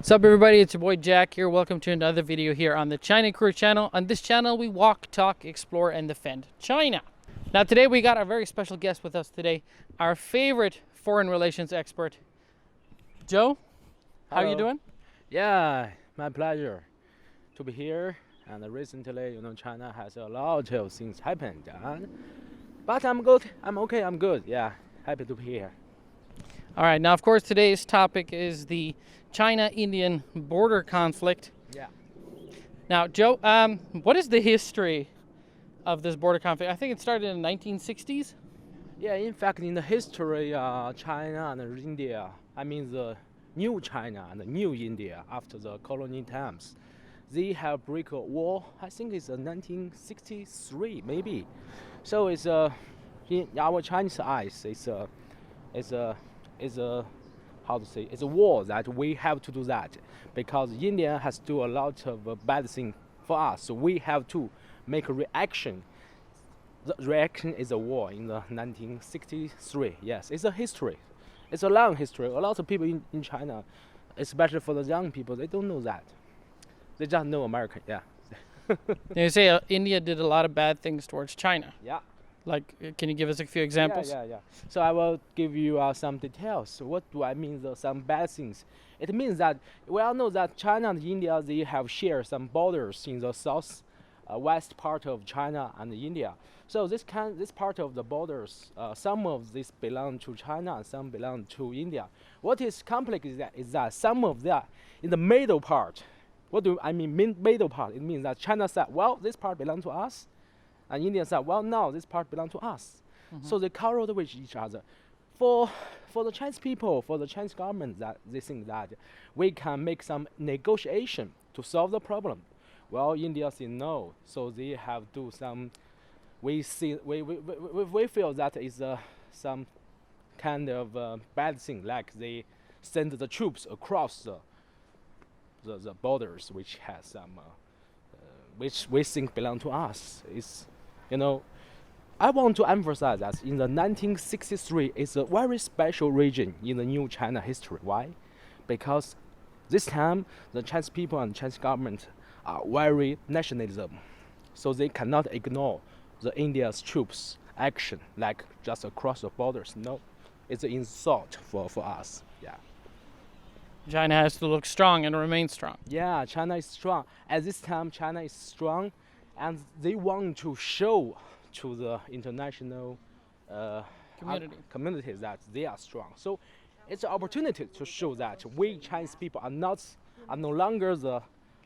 What's up, everybody? It's your boy Jack here. Welcome to another video here on the China Career channel. On this channel, we walk, talk, explore, and defend China. Now, today we got a very special guest with us today, our favorite foreign relations expert, Joe. How are you doing? Yeah, my pleasure to be here. And recently, China has a lot of things happened. But I'm good. I'm okay. I'm good. Yeah, happy to be here. All right. Now, of course, today's topic is the China-Indian border conflict. Yeah. Now, Joe, what is the history of this border conflict? I think it started in the 1960s. Yeah, in fact, in the history, China and India, I mean the new China and the new India after the colonial times, they have Breakout war. I think it's 1963 maybe. So it's in our Chinese eyes, it's a how to say, it's a war that we have to do that because India has do a lot of bad things for us. So we have to make a reaction. The reaction is a war in the 1963. Yes, it's a history. It's a long history. A lot of people in China, especially for the young people, they don't know that. They just know America. Yeah. You say India did a lot of bad things towards China. Yeah. Like, can you give us a few examples? Yeah. So I will give you some details. What do I mean? Some bad things. It means that we all know that China and India, they have shared some borders in the south, west part of China and India. So this part of the borders, some of this belong to China and some belong to India. What is complex is that some of that in the middle part. What do I mean middle part? It means that China said, well, this part belongs to us. And India said, well, no, this part belongs to us. Mm-hmm. So they quarreled with each other. For the Chinese people, for the Chinese government, that they think that we can make some negotiation to solve the problem. Well, India said no, so they have to do some. We feel that is some kind of bad thing, like they send the troops across the borders, which has some, which we think belong to us. It's, I want to emphasize that in the 1963, it's a very special region in the new China history. Why? Because this time the Chinese people and Chinese government are very nationalism, so they cannot ignore the India's troops action, like just across the borders. No, it's an insult for us. Yeah. China has to look strong and remain strong. Yeah, China is strong. At this time, China is strong, and they want to show to the international community that they are strong. So it's an opportunity to show that we Chinese people are no longer the,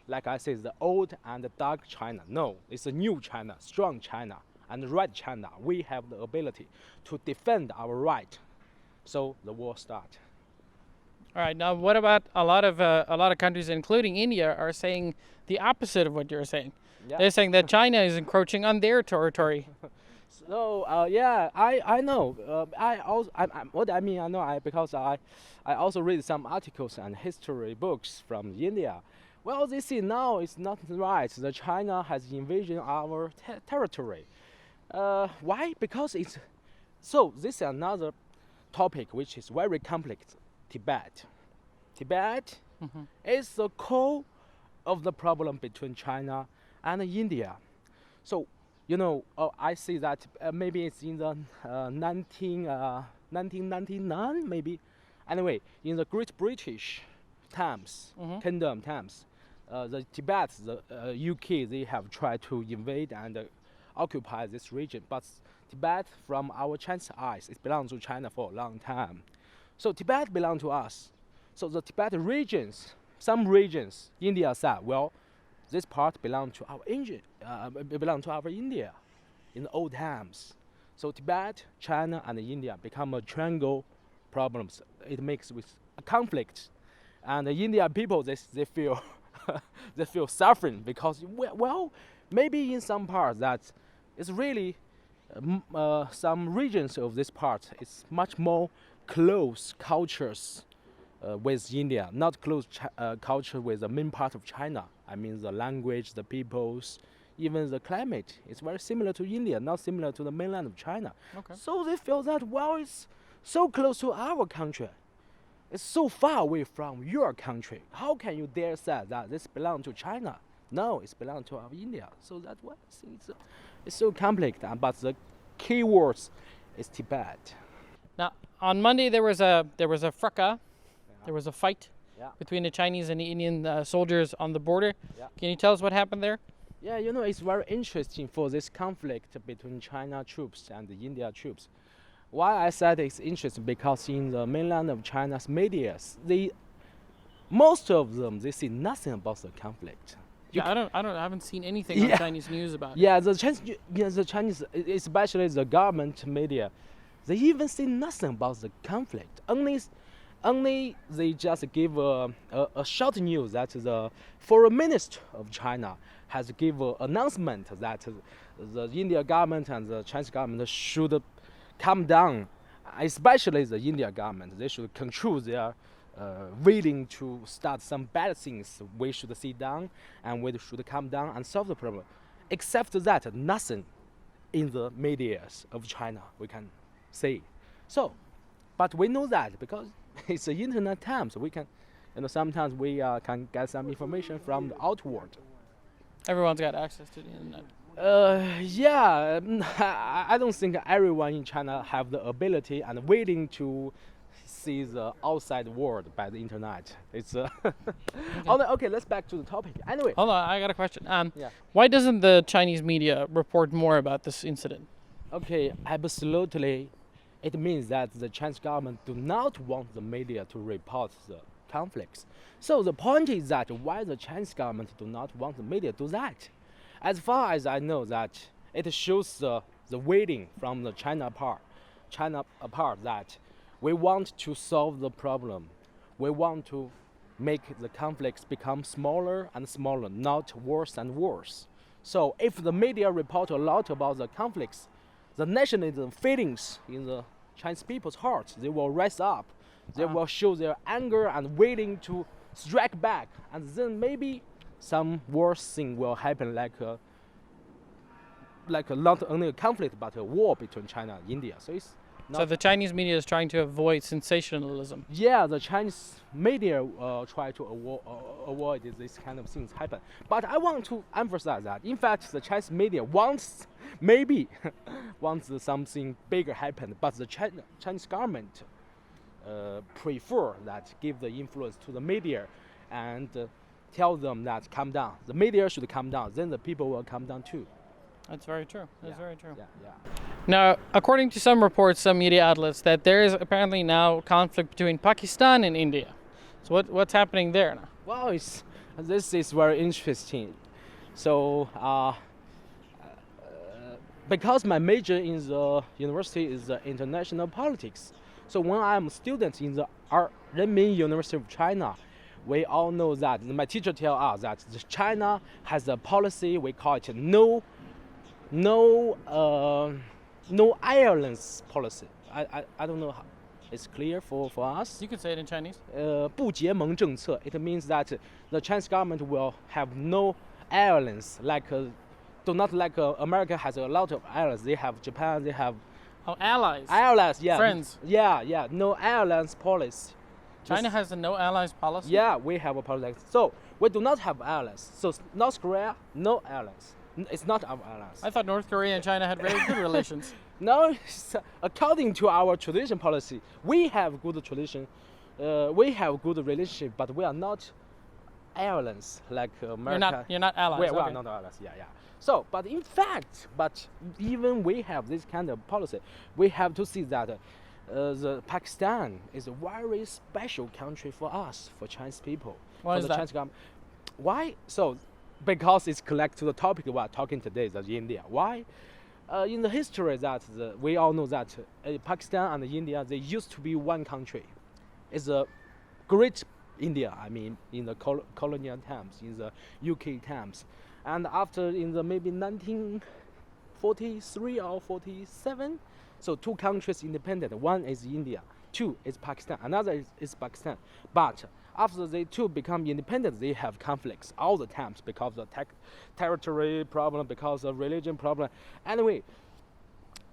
like I say, the old and the dark China. No, it's a new China, strong China, and right China. We have the ability to defend our right. So the war starts. All right. Now, what about a lot of countries, including India, are saying the opposite of what you're saying? Yeah. They're saying that China is encroaching on their territory. So yeah, I know. What I mean, I know because I also read some articles and history books from India. Well, they say now it's not right. The China has invaded our territory. Why? Because it's so. This is another topic which is very complex. Tibet mm-hmm. is the core of the problem between China and India. So, I see that maybe it's in the 1999, maybe. Anyway, in the Great British times, mm-hmm. Kingdom times, the Tibet, the UK, they have tried to invade and occupy this region. But Tibet, from our Chinese eyes, it belongs to China for a long time. So Tibet belongs to us. So the Tibet regions, some regions, India said, well, this part belongs to our India in the old times. So Tibet, China, and India become a triangle problems. It makes with a conflict, and the Indian people they feel they feel suffering because well maybe in some parts that it's really some regions of this part it's much more close cultures with India, not close culture with the main part of China. I mean the language, the peoples, even the climate. It's very similar to India, not similar to the mainland of China. Okay. So they feel that, well, it's so close to our country. It's so far away from your country. How can you dare say that this belongs to China? No, it's belongs to our India. So that's why it's so complicated. But the key words is Tibet. Now, on Monday there was a fracas. There was a fight Yeah. between the Chinese and the Indian soldiers on the border. Yeah. Can you tell us what happened there? Yeah, you know, it's very interesting for this conflict between China troops and the India troops. Why I said it's interesting because in the mainland of China's media, most of them they say nothing about the conflict. Yeah, I haven't seen anything on Yeah. Chinese news about it. Yeah, the Chinese, especially the government media, they even say nothing about the conflict. Only they just give a short news that the foreign minister of China has given an announcement that the India government and the Chinese government should calm down, especially the India government. They should control their willing to start some bad things. We should sit down and we should calm down and solve the problem. Except that, nothing in the media of China we can say. So, but we know that because it's the internet time, so we can, sometimes we can get some information from the outward. Everyone's got access to the internet. Yeah, I don't think everyone in China have the ability and willing to see the outside world by the internet. It's okay. Let's back to the topic. Anyway, Hold on, I got a question. Yeah. Why doesn't the Chinese media report more about this incident? okay, absolutely. It means that the Chinese government do not want the media to report the conflicts. So the point is that why the Chinese government do not want the media to do that? As far as I know, that it shows the waiting from the China apart that we want to solve the problem. We want to make the conflicts become smaller and smaller, not worse and worse. So if the media report a lot about the conflicts, the nationalism feelings in the Chinese people's hearts, they will rise up. They will show their anger and willing to strike back, and then maybe some worse thing will happen, like not only a conflict but a war between China and India. So it's So the Chinese media is trying to avoid sensationalism. yeah, the Chinese media try to avoid this kind of things happen. But I want to emphasize that, in fact, the Chinese media wants something bigger happen, but the Chinese government prefer that give the influence to the media and tell them that calm down. The media should calm down, then the people will calm down too. That's very true. That's very true. Yeah. Now, according to some reports, some media outlets, that there is apparently now conflict between Pakistan and India. So what's happening there now? Well, this is very interesting. So, because my major in the university is international politics, so when I'm a student in the Renmin University of China, we all know that my teacher tell us that China has a policy, we call it no islands policy. I don't know how it's clear for us. You can say it in Chinese. 不结盟政策. It means that the Chinese government will have no islands do not like America has a lot of islands. They have Japan, they have Oh, allies. islands, yeah. Friends. Yeah, no islands policy. China has a no allies policy. Yeah, we have a policy. So we do not have islands. So North Korea, no islands. It's not our islands. I thought North Korea and China had very good relations. No, according to our tradition policy, we have good tradition. We have good relationship, but we are not islands like America. You're not allies. We okay. are not islands. Yeah. So, but in fact, even we have this kind of policy, we have to see that the Pakistan is a very special country for us, for Chinese people, Why for is the that? Chinese government. Why? So, because it's connected to the topic we are talking today, that's India. Why? In the history that we all know that Pakistan and India, they used to be one country. It's a great India, I mean, in the colonial times, in the UK times. And after in the maybe 1943 or 47, so two countries independent. One is India, two is Pakistan, another is Pakistan. But after they two become independent, they have conflicts all the times because of territory problem, because of religion problem. Anyway,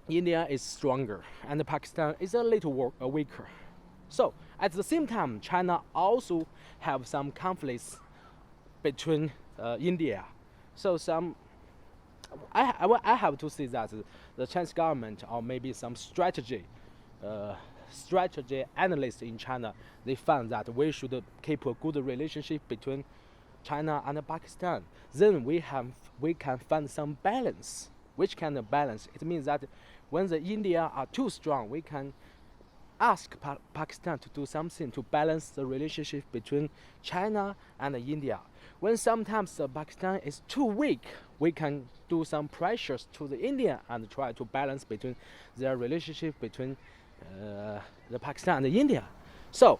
India is stronger and Pakistan is a little weaker. So at the same time, China also have some conflicts between India. So I have to say that the Chinese government or maybe some strategy analysts in China, they found that we should keep a good relationship between China and Pakistan. Then we can find some balance. Which kind of balance? It means that when the India are too strong, we can ask Pakistan to do something to balance the relationship between China and India. When sometimes Pakistan is too weak, we can do some pressures to the India and try to balance between their relationship between the Pakistan and India. So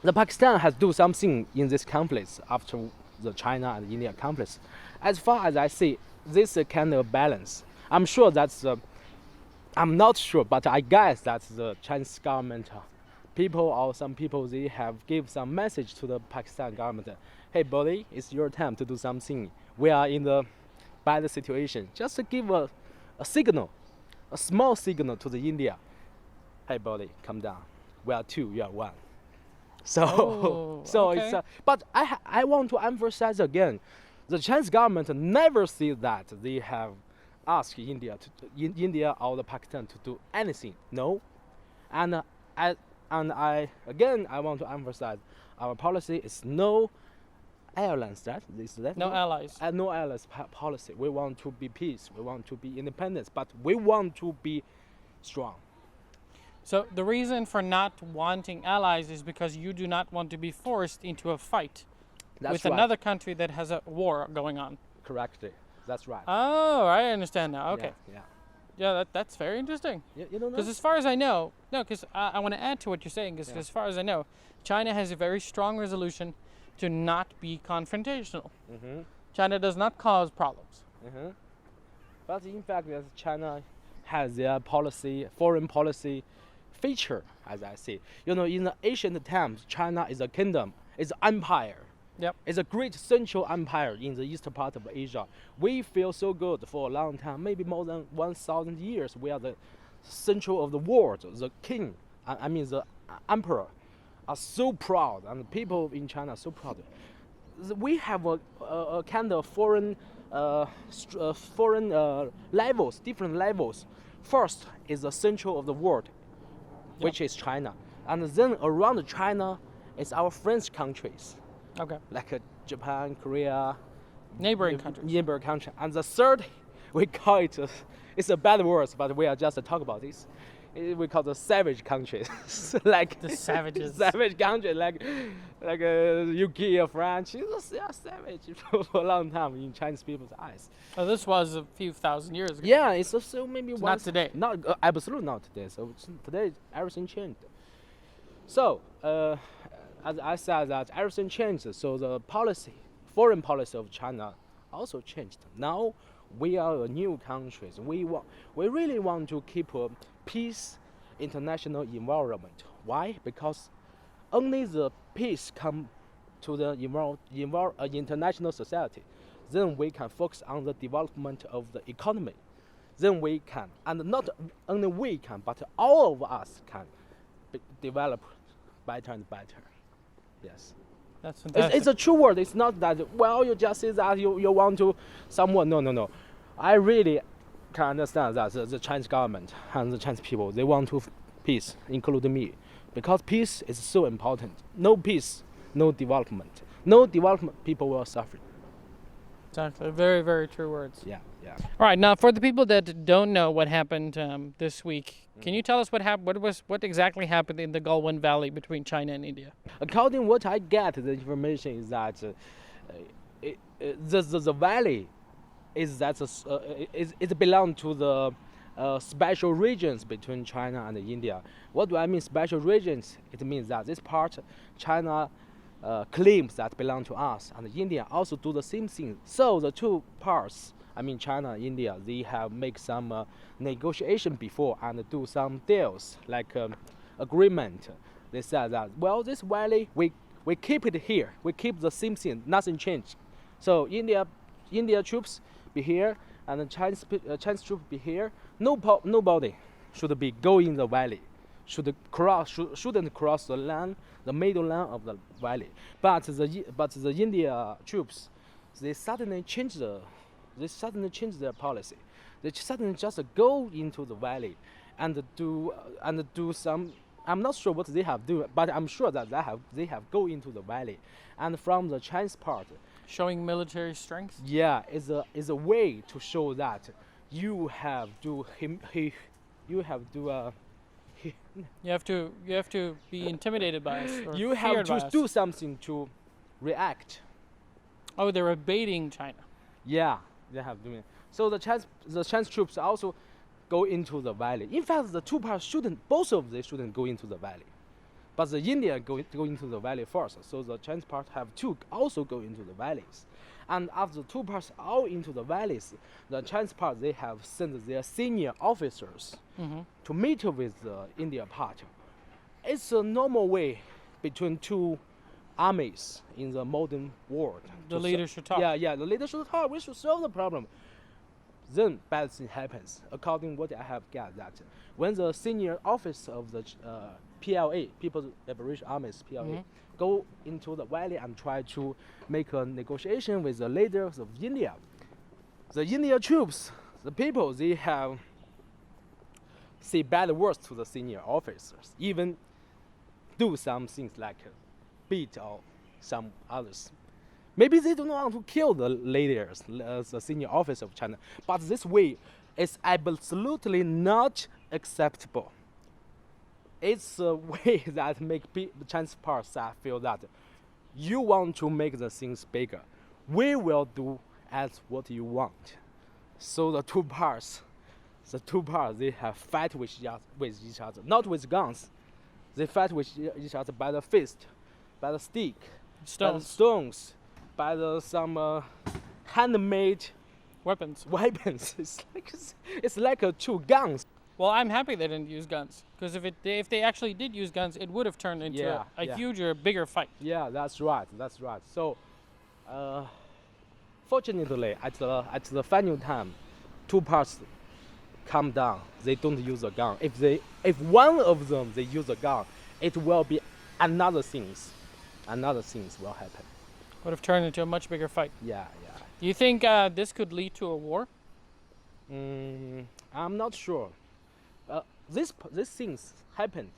the Pakistan has do something in this conflict after the China and India conflicts. As far as I see, this kind of balance, I'm sure that's I'm not sure, but I guess that the Chinese government people or some people, they have give some message to the Pakistan government. Hey buddy, it's your time to do something. We are in the bad situation. Just to give a signal, a small signal to the India. Hey buddy, come down. We are two, you are one. So okay. it's but I want to emphasize again, the Chinese government never see that they have asked India or the Pakistan to do anything. No, and I want to emphasize our policy is no alliance. No allies. No allies policy. We want to be peace. We want to be independence, but we want to be strong. So the reason for not wanting allies is because you do not want to be forced into a fight with right. another country that has a war going on. Correctly. That's right. Oh, I understand now. Okay. Yeah. That's very interesting. You don't know? Because as far as I know, because I want to add to what you're saying, because as far as I know, China has a very strong resolution to not be confrontational. China does not cause problems. But in fact, China has their policy, foreign policy feature, as I see. In the ancient times, China is a kingdom, is an empire. Yep. It's a great central empire in the eastern part of Asia. We feel so good for a long time, maybe more than 1,000 years. We are the central of the world. The king, I mean the emperor, are so proud, and the people in China are so proud. We have a kind of foreign levels, different levels. First is the central of the world, which is China, and then around China is our French countries. Okay. Like Japan, Korea, Neighboring countries. Neighboring country. And the third, we call it, it's a bad word, but we are just talk about this. We call the savage countries, like The savages. savage country, like UK or France. They are savage for a long time in Chinese people's eyes. Oh, this was a few thousand years ago. Yeah, it's so maybe Not today. Not absolutely not today. So today everything changed. So as I said that everything changed. So the policy, foreign policy of China also changed. Now we are a new country. We really want to keep a peace international environment. Why? Because only the peace come to the international society. Then we can focus on the development of the economy. Then we can, and not only we can, but all of us can develop better and better. Yes. That's fantastic. It's a true word. It's not that, well, you just say that you want to someone. No. I really can understand that the Chinese government and the Chinese people, they want to peace, including me. Because peace is so important. No peace, no development. No development, people will suffer. Exactly. Very, very true words. Yeah. All right. Now, for the people that don't know what happened this week, can you tell us what happened? What exactly happened in the Galwan Valley between China and India? According to what I get, the information is that the valley is that it belongs to the special regions between China and India. What do I mean special regions? It means that this part China claims that belong to us, and India also do the same thing. So the two parts, I mean China and India, they have make some negotiation before and do some deals like agreement. They said that, well, this valley we keep it here. We keep the same thing. Nothing changed. So India troops be here and the Chinese troops be here. Nobody should be going in the valley. shouldn't cross the land, the middle land of the valley. But the India troops, they suddenly changed their policy. They suddenly just go into the valley and do some. I'm not sure what they have do, but I'm sure that they have go into the valley, and from the Chinese part, Showing military strength. yeah, is a way to show that you have to You have to be intimidated by us. Or you have feared by to us. do something to react. Oh, they're baiting China. Yeah, they have doing it. So the Chinese troops also go into the valley. In fact, the two parts both of them shouldn't go into the valley, but the India go into the valley first. So the Chinese part have to also go into the valleys, and after the two parts all into the valleys, the Chinese part they have sent their senior officers to meet with the India part. It's a normal way between two armies in the modern world. The leaders should talk. Yeah, the leaders should talk. We should solve the problem. Then bad thing happens. According what I have got that when the senior office of the PLA, People's Liberation Armies (PLA), go into the valley and try to make a negotiation with the leaders of India, the India troops, the people, they have say bad words to the senior officers, even do some things like beat or some others. Maybe they don't want to kill the leaders, the senior officer of China, but this way is absolutely not acceptable. It's a way that make the Chinese part side feel that you want to make the things bigger. We will do as what you want. So the two parts, they have fight with each other, not with guns. They fight with each other by the fist, by the stick, by the stones, by some handmade Weapons. It's like two guns. Well, I'm happy they didn't use guns, because if they actually did use guns, it would have turned into a huger, bigger fight. Yeah, that's right. So, fortunately, at the final time, two parts calm down. They don't use a gun. If one of them they use a gun, it will be another things will happen. Would have turned into a much bigger fight. Yeah. Do you think this could lead to a war? I'm not sure. These things happened.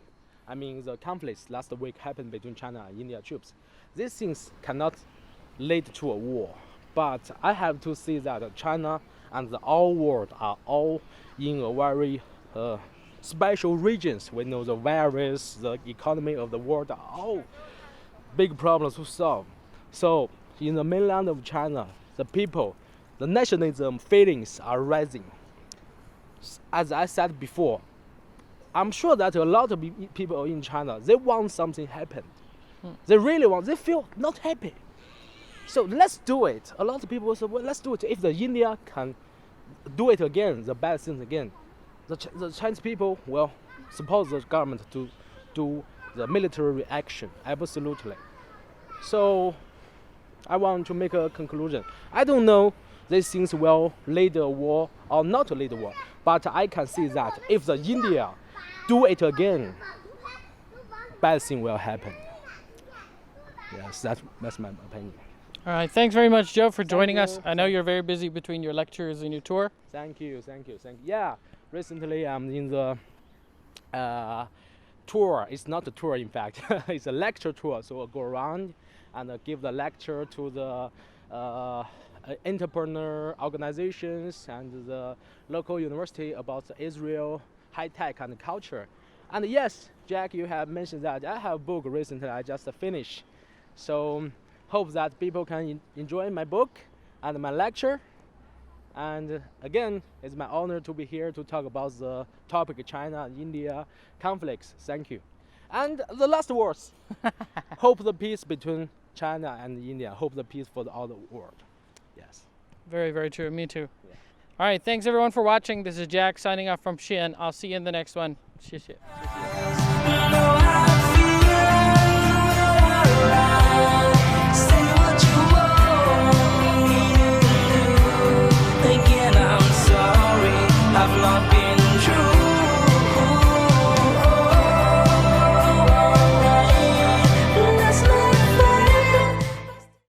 I mean, the conflicts last week happened between China and India troops. These things cannot lead to a war. But I have to say that China and the whole world are all in a very special regions. We know the virus, the economy of the world are all big problems to solve. So in the mainland of China, the people, the nationalism feelings are rising. As I said before, I'm sure that a lot of people in China, they want something happen. They really want, they feel not happy. So let's do it. A lot of people say, well, let's do it. If the India can do it again, the bad things again, the Chinese people will support the government to do the military reaction, absolutely. So I want to make a conclusion. I don't know these things will lead a war or not lead a war, but I can see that if the India do it again, bad thing will happen. Yes, that's my opinion. All right. Thanks very much, Joe, for joining us. I know you're very busy between your lectures and your tour. Thank you. Yeah, recently I'm in the tour. It's not a tour, in fact. It's a lecture tour. So I'll go around and give the lecture to the entrepreneur organizations and the local university about Israel high tech and culture. And yes, Jack, you have mentioned that I have a book recently I just finished. So hope that people can enjoy my book and my lecture. And again, it's my honor to be here to talk about the topic China and India conflicts. Thank you. And the last words, hope the peace between China and India. Hope the peace for all the world. Yes. Very, very true. Me too. Yeah. All right. Thanks, everyone, for watching. This is Jack signing off from Xi'an. I'll see you in the next one. 谢谢.